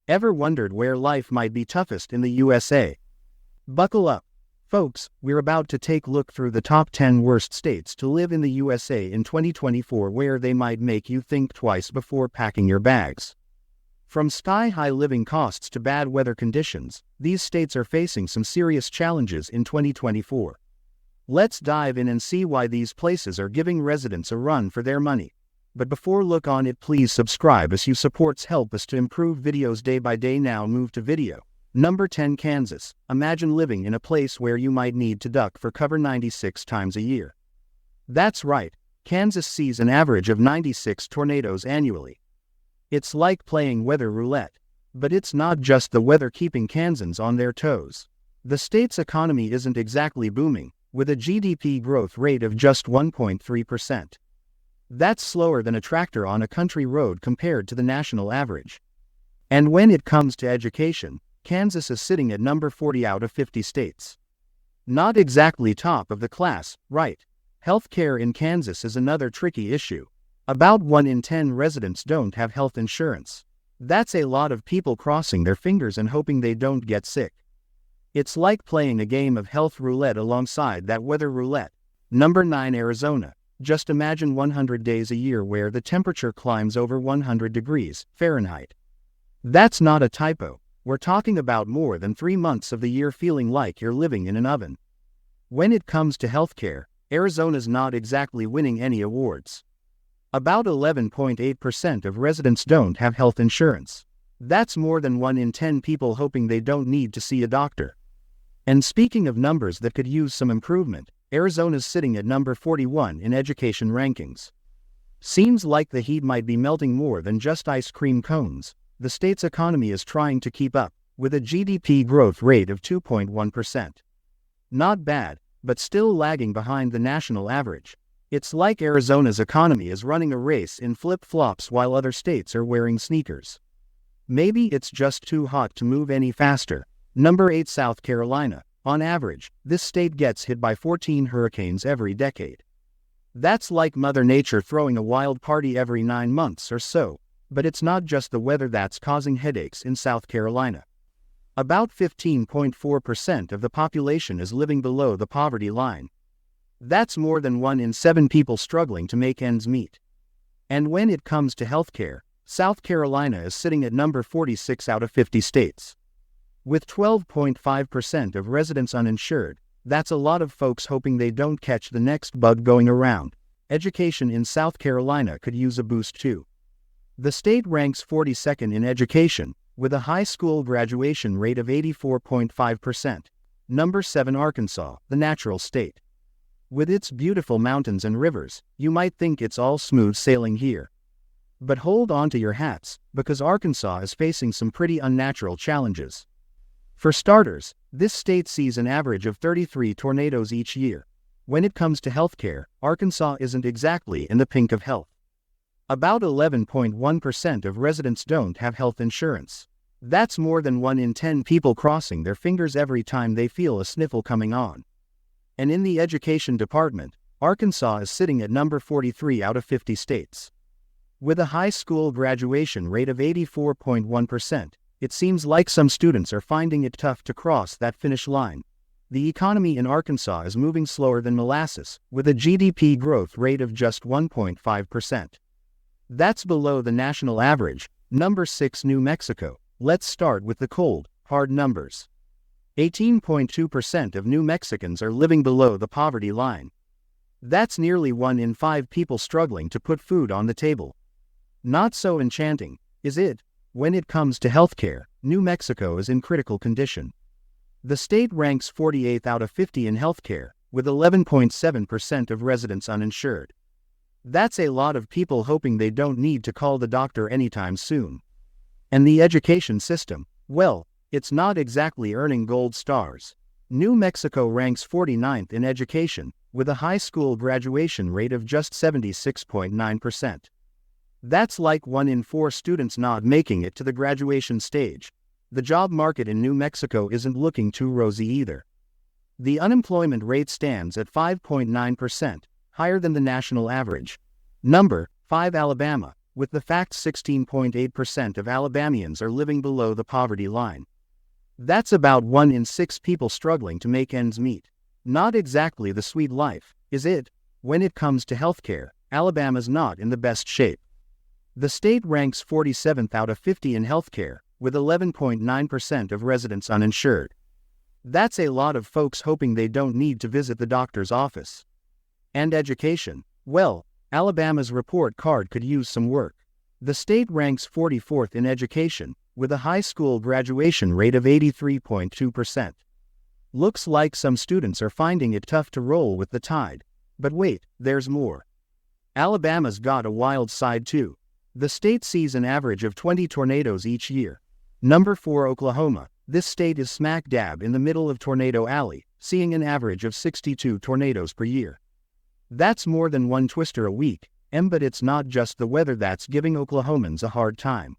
Ever wondered where life might be toughest in the USA? Buckle up, folks, we're about to take a look through the top 10 worst states to live in the USA in 2024, where they might make you think twice before packing your bags. From sky-high living costs to bad weather conditions, these states are facing some serious challenges in 2024. Let's dive in and see why these places are giving residents a run for their money. But before look on it, please subscribe as you supports help us to improve videos day by day. Now move to video. Number 10, Kansas. Imagine living in a place where you might need to duck for cover 96 times a year. That's right, Kansas sees an average of 96 tornadoes annually. It's like playing weather roulette. But it's not just the weather keeping Kansans on their toes. The state's economy isn't exactly booming, with a GDP growth rate of just 1.3%. That's slower than a tractor on a country road compared to the national average. And when it comes to education, Kansas is sitting at number 40 out of 50 states. Not exactly top of the class, right? Healthcare in Kansas is another tricky issue. About 1 in 10 residents don't have health insurance. That's a lot of people crossing their fingers and hoping they don't get sick. It's like playing a game of health roulette alongside that weather roulette. Number 9, Arizona. Just imagine 100 days a year where the temperature climbs over 100 degrees Fahrenheit. That's not a typo. We're talking about more than 3 months of the year feeling like you're living in an oven. When it comes to healthcare, Arizona's not exactly winning any awards. About 11.8% of residents don't have health insurance. That's more than 1 in 10 people hoping they don't need to see a doctor. And speaking of numbers that could use some improvement, Arizona's sitting at number 41 in education rankings. Seems like the heat might be melting more than just ice cream cones. The state's economy is trying to keep up, with a GDP growth rate of 2.1%. Not bad, but still lagging behind the national average. It's like Arizona's economy is running a race in flip-flops while other states are wearing sneakers. Maybe it's just too hot to move any faster. Number 8, South Carolina. On average, this state gets hit by 14 hurricanes every decade. That's like Mother Nature throwing a wild party every 9 months or so. But it's not just the weather that's causing headaches in South Carolina. About 15.4% of the population is living below the poverty line. That's more than 1 in 7 people struggling to make ends meet. And when it comes to healthcare, South Carolina is sitting at number 46 out of 50 states. With 12.5% of residents uninsured, that's a lot of folks hoping they don't catch the next bug going around. Education in South Carolina could use a boost too. The state ranks 42nd in education, with a high school graduation rate of 84.5%. Number 7, Arkansas, the natural state. With its beautiful mountains and rivers, you might think it's all smooth sailing here. But hold on to your hats, because Arkansas is facing some pretty unnatural challenges. For starters, this state sees an average of 33 tornadoes each year. When it comes to healthcare, Arkansas isn't exactly in the pink of health. About 11.1% of residents don't have health insurance. That's more than 1 in 10 people crossing their fingers every time they feel a sniffle coming on. And in the education department, Arkansas is sitting at number 43 out of 50 states. With a high school graduation rate of 84.1%, it seems like some students are finding it tough to cross that finish line. The economy in Arkansas is moving slower than molasses, with a GDP growth rate of just 1.5%. That's below the national average. Number 6, New Mexico. Let's start with the cold, hard numbers. 18.2% of New Mexicans are living below the poverty line. That's nearly 1 in 5 people struggling to put food on the table. Not so enchanting, is it? When it comes to healthcare, New Mexico is in critical condition. The state ranks 48th out of 50 in healthcare, with 11.7% of residents uninsured. That's a lot of people hoping they don't need to call the doctor anytime soon. And the education system, well, it's not exactly earning gold stars. New Mexico ranks 49th in education, with a high school graduation rate of just 76.9%. That's like 1 in 4 students not making it to the graduation stage. The job market in New Mexico isn't looking too rosy either. The unemployment rate stands at 5.9%, higher than the national average. Number 5, Alabama. with the fact 16.8% of Alabamians are living below the poverty line. That's about 1 in 6 people struggling to make ends meet. Not exactly the sweet life, is it? When it comes to healthcare, Alabama's not in the best shape. The state ranks 47th out of 50 in healthcare, with 11.9% of residents uninsured. That's a lot of folks hoping they don't need to visit the doctor's office. And education? Well, Alabama's report card could use some work. The state ranks 44th in education, with a high school graduation rate of 83.2%. Looks like some students are finding it tough to roll with the tide. But wait, there's more. Alabama's got a wild side too. The state sees an average of 20 tornadoes each year. Number 4, Oklahoma. This state is smack dab in the middle of Tornado Alley, seeing an average of 62 tornadoes per year. That's more than one twister a week, but it's not just the weather that's giving Oklahomans a hard time.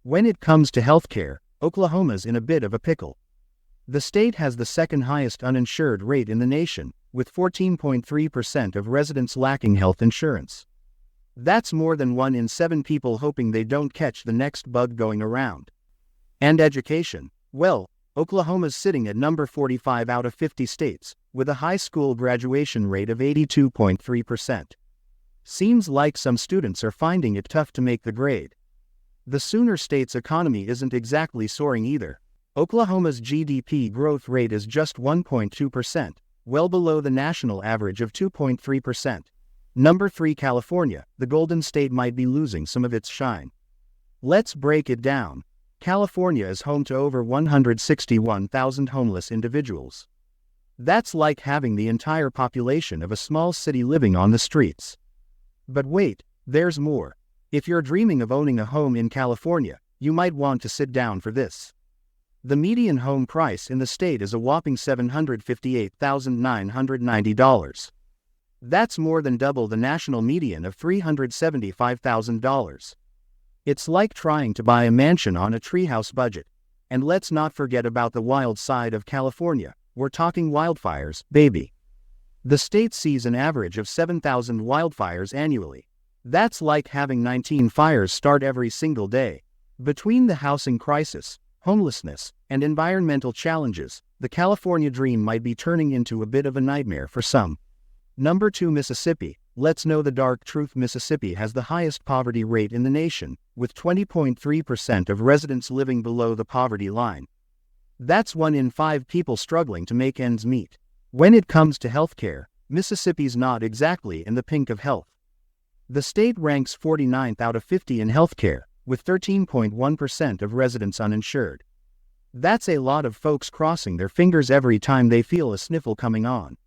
When it comes to healthcare, Oklahoma's in a bit of a pickle. The state has the second highest uninsured rate in the nation, with 14.3% of residents lacking health insurance. That's more than 1 in 7 people hoping they don't catch the next bug going around. And education? Well, Oklahoma's sitting at number 45 out of 50 states, with a high school graduation rate of 82.3%. Seems like some students are finding it tough to make the grade. The Sooner State's economy isn't exactly soaring either. Oklahoma's GDP growth rate is just 1.2%, well below the national average of 2.3%. Number 3, California. The Golden State might be losing some of its shine. Let's break it down. California is home to over 161,000 homeless individuals. That's like having the entire population of a small city living on the streets. But wait, there's more. If you're dreaming of owning a home in California, you might want to sit down for this. The median home price in the state is a whopping $758,990. That's more than double the national median of $375,000. It's like trying to buy a mansion on a treehouse budget. And let's not forget about the wild side of California. We're talking wildfires, baby. The state sees an average of 7,000 wildfires annually. That's like having 19 fires start every single day. Between the housing crisis, homelessness, and environmental challenges, the California dream might be turning into a bit of a nightmare for some. Number 2, Mississippi. Let's know the dark truth. Mississippi has the highest poverty rate in the nation, with 20.3% of residents living below the poverty line. That's 1 in 5 people struggling to make ends meet. When it comes to healthcare, Mississippi's not exactly in the pink of health. The state ranks 49th out of 50 in healthcare, with 13.1% of residents uninsured. That's a lot of folks crossing their fingers every time they feel a sniffle coming on.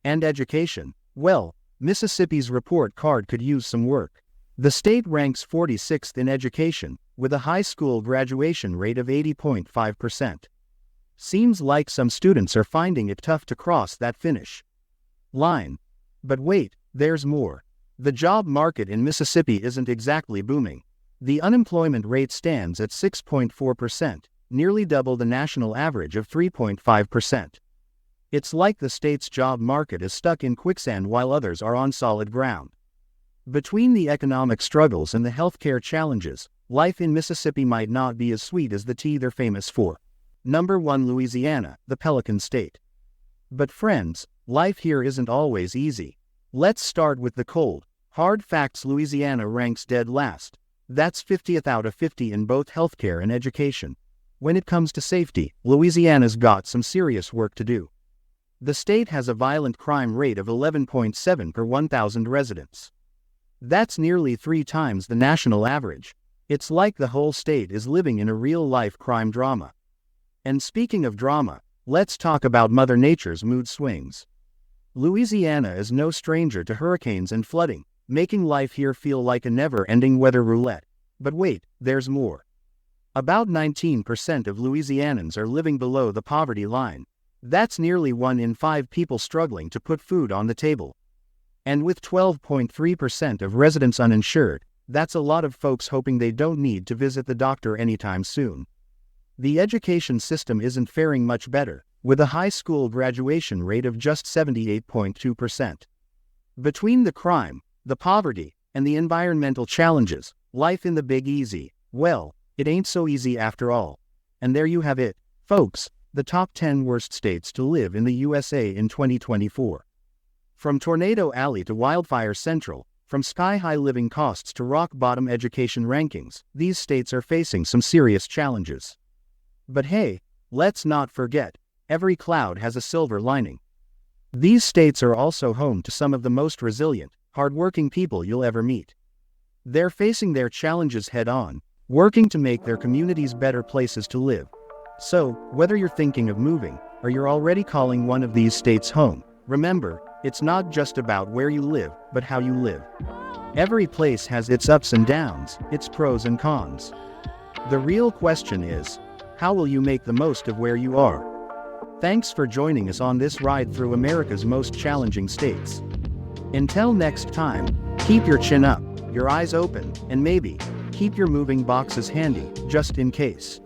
And education? Well, Mississippi's report card could use some work. The state ranks 46th in education, with a high school graduation rate of 80.5%. Seems like some students are finding it tough to cross that finish line. But wait, there's more. The job market in Mississippi isn't exactly booming. The unemployment rate stands at 6.4%, nearly double the national average of 3.5%. It's like the state's job market is stuck in quicksand while others are on solid ground. Between the economic struggles and the healthcare challenges, life in Mississippi might not be as sweet as the tea they're famous for. Number 1, Louisiana, the Pelican State. But friends, life here isn't always easy. Let's start with the cold, hard facts. Louisiana ranks dead last. That's 50th out of 50 in both healthcare and education. When it comes to safety, Louisiana's got some serious work to do. The state has a violent crime rate of 11.7 per 1,000 residents. That's nearly 3 times the national average. It's like the whole state is living in a real-life crime drama. And speaking of drama, let's talk about Mother Nature's mood swings. Louisiana is no stranger to hurricanes and flooding, making life here feel like a never-ending weather roulette. But wait, there's more. About 19% of Louisianans are living below the poverty line. That's nearly 1 in 5 people struggling to put food on the table. And with 12.3% of residents uninsured, that's a lot of folks hoping they don't need to visit the doctor anytime soon. The education system isn't faring much better, with a high school graduation rate of just 78.2%. Between the crime, the poverty, and the environmental challenges, Life in the Big Easy. Well, it ain't so easy after all. And there you have it, folks, the top 10 worst states to live in the USA in 2024. From Tornado Alley to Wildfire Central, from sky-high living costs to rock-bottom education rankings, these states are facing some serious challenges. But hey, let's not forget, every cloud has a silver lining. These states are also home to some of the most resilient, hardworking people you'll ever meet. They're facing their challenges head-on, working to make their communities better places to live. So, whether you're thinking of moving, or you're already calling one of these states home, remember, it's not just about where you live, but how you live. Every place has its ups and downs, its pros and cons. The real question is, how will you make the most of where you are? Thanks for joining us on this ride through America's most challenging states. Until next time, keep your chin up, your eyes open, and maybe, keep your moving boxes handy, just in case.